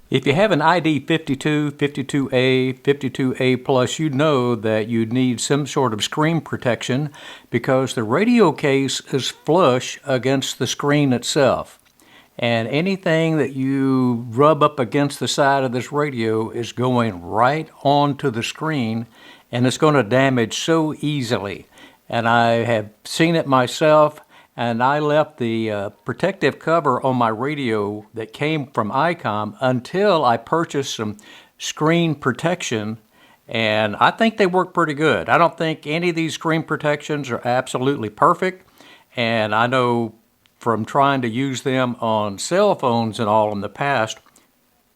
If you have an ID-52, 52A, 52A plus, you know that you need some sort of screen protection because the radio case is flush against the screen itself. And anything that you rub up against the side of this radio is going right onto the screen, and it's going to damage so easily. And I have seen it myself. And I left the protective cover on my radio that came from iCom until I purchased some screen protection, and I think they work pretty good. I don't think any of these screen protections are absolutely perfect, and I know from trying to use them on cell phones and all in the past,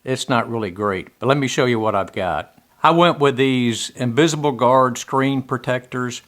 it's not really great. But let me show you what I've got. I went with these Invisible Guard screen protectors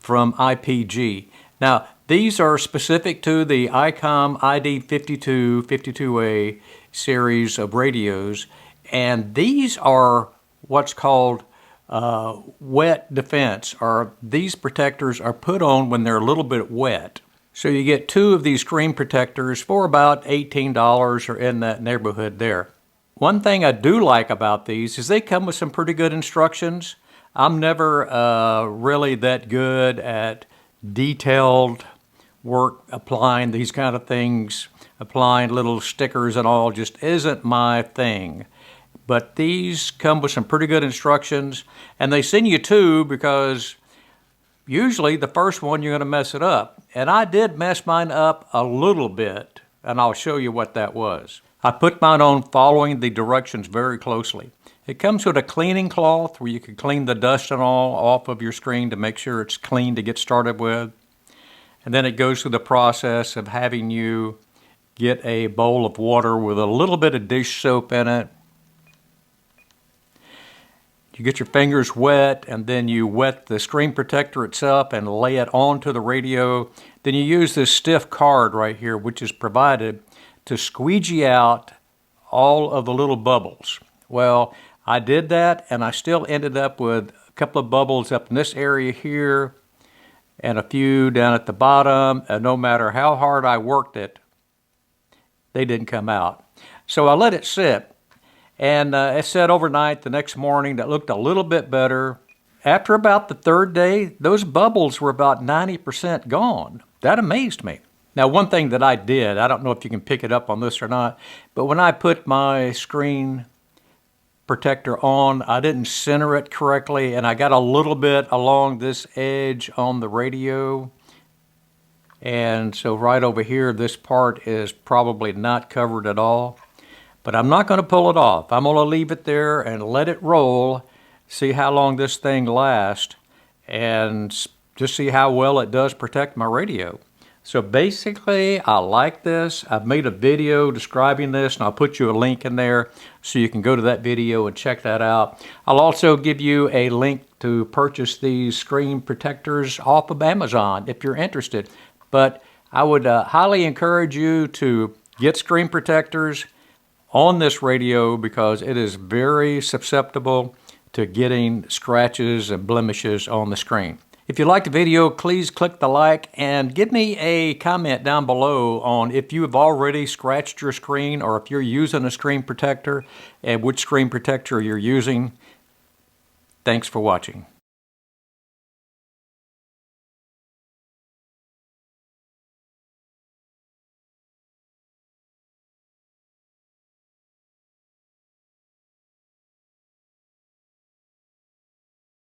from IPG. Now, these are specific to the iCom ID-52, 52A series of radios, and these are what's called wet defense, or these protectors are put on when they're a little bit wet. So you get two of these screen protectors for about $18 or in that neighborhood there. One thing I do like about these is they come with some pretty good instructions. I'm never really that good at detailed work applying these kind of things, applying little stickers and all, just isn't my thing. But these come with some pretty good instructions, and they send you two because usually the first one you're going to mess it up. And I did mess mine up a little bit, and I'll show you what that was. I put mine on following the directions very closely. It comes with a cleaning cloth where you can clean the dust and all off of your screen to make sure it's clean to get started with. And then it goes through the process of having you get a bowl of water with a little bit of dish soap in it. You get your fingers wet, and then you wet the screen protector itself and lay it onto the radio. Then you use this stiff card right here, which is provided to squeegee out all of the little bubbles. Well, I did that, and I still ended up with a couple of bubbles up in this area here and a few down at the bottom, and no matter how hard I worked it, they didn't come out. So I let it sit, and it sat overnight. The next morning, that looked a little bit better. After about the third day, those bubbles were about 90% gone. That amazed me. Now, one thing that I did, I don't know if you can pick it up on this or not, but when I put my screen protector on, I didn't center it correctly, and I got a little bit along this edge on the radio. And so right over here, this part is probably not covered at all. But I'm not going to pull it off. I'm going to leave it there and let it roll, see how long this thing lasts, and just see how well it does protect my radio. So basically, I like this. I've made a video describing this, and I'll put you a link in there so you can go to that video and check that out. I'll also give you a link to purchase these screen protectors off of Amazon if you're interested. But I would highly encourage you to get screen protectors on this radio because it is very susceptible to getting scratches and blemishes on the screen. If you liked the video, please click the like and give me a comment down below on if you have already scratched your screen or if you're using a screen protector and which screen protector you're using. Thanks for watching.